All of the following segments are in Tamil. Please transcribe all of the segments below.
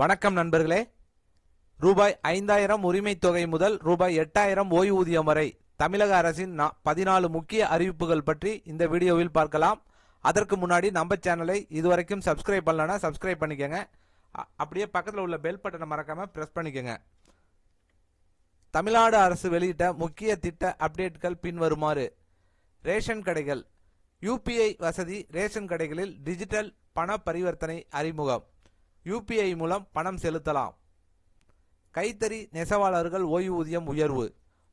வணக்கம் நண்பர்களே. ரூபாய் 5000 உரிமை தொகை முதல் ரூபாய் 8000 ஓய்வூதியம் வரை தமிழக அரசின் 14 முக்கிய அறிவிப்புகள் பற்றி இந்த வீடியோவில் பார்க்கலாம். அதற்கு முன்னாடி நம்ம சேனலை இதுவரைக்கும் சப்ஸ்கிரைப் பண்ணலனா சப்ஸ்கிரைப் பண்ணிக்கங்க. அப்படியே பக்கத்தில் உள்ள பெல் பட்டனை மறக்காம பிரஸ் பண்ணிக்கங்க. தமிழ்நாடு அரசு வெளியிட்ட முக்கிய திட்ட அப்டேட்கள் பின்வருமாறு. ரேஷன் கடைகள் யூபிஐ வசதி. ரேஷன் கடைகளில் டிஜிட்டல் பண பரிவர்த்தனை அறிமுகம். யூபிஐ மூலம் பணம் செலுத்தலாம். கைத்தறி நெசவாளர்கள் ஓய்வூதியம் உயர்வு.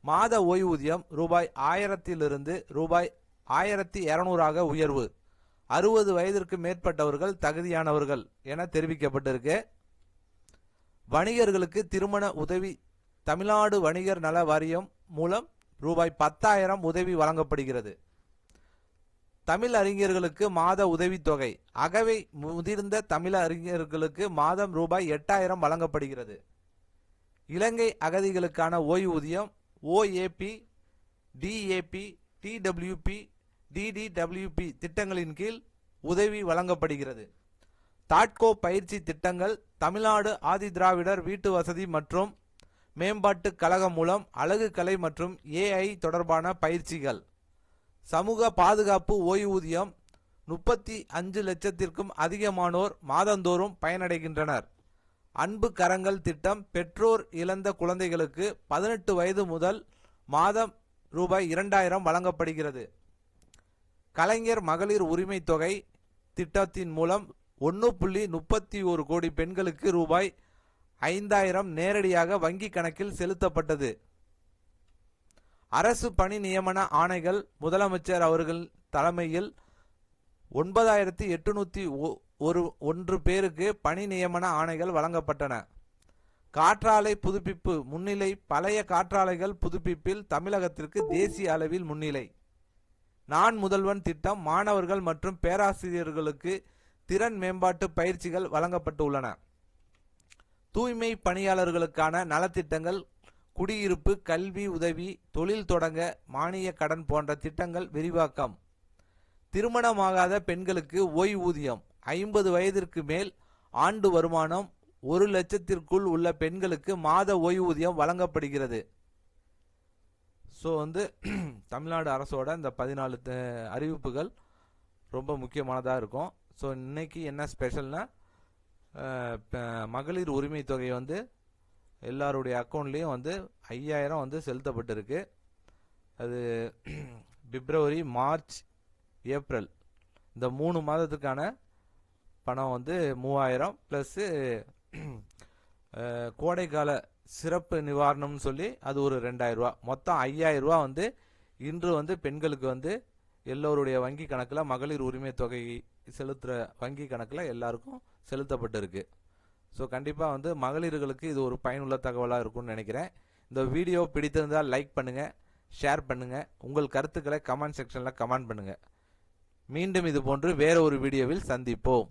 மாத ஓய்வூதியம் ரூபாய் 1000 ரூபாய் 1200 உயர்வு. 60 வயதிற்கு மேற்பட்டவர்கள் தகுதியானவர்கள் என தெரிவிக்கப்பட்டிருக்கு. வணிகர்களுக்கு திருமண உதவி. தமிழ்நாடு வணிகர் நல வாரியம் மூலம் ரூபாய் 10,000 உதவி வழங்கப்படுகிறது. தமிழ் அறிஞர்களுக்கு மாத உதவித்தொகை. அகவை முதிர்ந்த தமிழ் அறிஞர்களுக்கு மாதம் ரூபாய் 8000 வழங்கப்படுகிறது. இலங்கை அகதிகளுக்கான ஓய்வூதியம் ஓஏபி, டிஏபி, டிடபிள்யூபி, டிடிடபிள்யூபி திட்டங்களின் கீழ் உதவி வழங்கப்படுகிறது. தாட்கோ பயிற்சி திட்டங்கள். தமிழ்நாடு ஆதி திராவிடர் வீட்டு வசதி மற்றும் மேம்பாட்டு கழகம் மூலம் அழகு கலை மற்றும் ஏஐ தொடர்பான பயிற்சிகள். சமூக பாதுகாப்பு ஓய்வூதியம். 35 லட்சத்திற்கும் அதிகமானோர் மாதந்தோறும் பயனடைகின்றனர். அன்பு கரங்கள் திட்டம். பெற்றோர் இழந்த குழந்தைகளுக்கு 18 வயது முதல் மாதம் ரூபாய் 2000 வழங்கப்படுகிறது. கலைஞர் மகளிர் உரிமை தொகை திட்டத்தின் மூலம் 1.31 கோடி பெண்களுக்கு ரூபாய் 5000 நேரடியாக வங்கி கணக்கில் செலுத்தப்பட்டது. அரசு பணி நியமன ஆணைகள். முதலமைச்சர் அவர்கள் தலைமையில் 9801 பேருக்கு பணி நியமன ஆணைகள் வழங்கப்பட்டன. காற்றாலை புதுப்பிப்பு முன்னிலை. பழைய காற்றாலைகள் புதுப்பிப்பில் தமிழகத்திற்கு தேசிய அளவில் முன்னிலை. நான் முதல்வன் திட்டம். மாணவர்கள் மற்றும் பேராசிரியர்களுக்கு திறன் மேம்பாட்டு பயிற்சிகள் வழங்கப்பட்டுள்ளன. தூய்மை பணியாளர்களுக்கான நலத்திட்டங்கள். குடியிருப்பு, கல்வி உதவி, தொழில் தொடங்க மானிய கடன் போன்ற திட்டங்கள் விரிவாக்கம். திருமணமாகாத பெண்களுக்கு ஓய்வூதியம். 50 வயதிற்கு மேல் ஆண்டு வருமானம் 1 லட்சத்திற்குள் உள்ள பெண்களுக்கு மாத ஓய்வூதியம் வழங்கப்படுகிறது. ஸோ தமிழ்நாடு அரசோட இந்த 14 அறிவிப்புகள் ரொம்ப முக்கியமானதாக இருக்கும். ஸோ இன்னைக்கு என்ன ஸ்பெஷல்னா மகளிர் உரிமை தொகை எல்லாருடைய அக்கௌண்ட்லேயும் 5000 செலுத்தப்பட்டிருக்கு. அது பிப்ரவரி, மார்ச், ஏப்ரல் இந்த 3 மாதத்துக்கான பணம் 3000 ப்ளஸ் கோடைக்கால சிறப்பு நிவாரணம்னு சொல்லி அது ஒரு 2000 ரூபா. மொத்தம் 5000 ரூபா இன்று பெண்களுக்கு எல்லோருடைய வங்கி கணக்கில் மகளிர் உரிமை தொகை செலுத்துகிற வங்கி கணக்கில் எல்லாருக்கும் செலுத்தப்பட்டிருக்கு. ஸோ கண்டிப்பாக மகளிர்களுக்கு இது ஒரு பயனுள்ள தகவலாக இருக்கும்னு நினைக்கிறேன். இந்த வீடியோ பிடித்திருந்தால் லைக் பண்ணுங்கள், ஷேர் பண்ணுங்கள், உங்கள் கருத்துக்களை கமெண்ட் செக்ஷனில் கமெண்ட் பண்ணுங்கள். மீண்டும் இது போன்று வேற ஒரு வீடியோவில் சந்திப்போம்.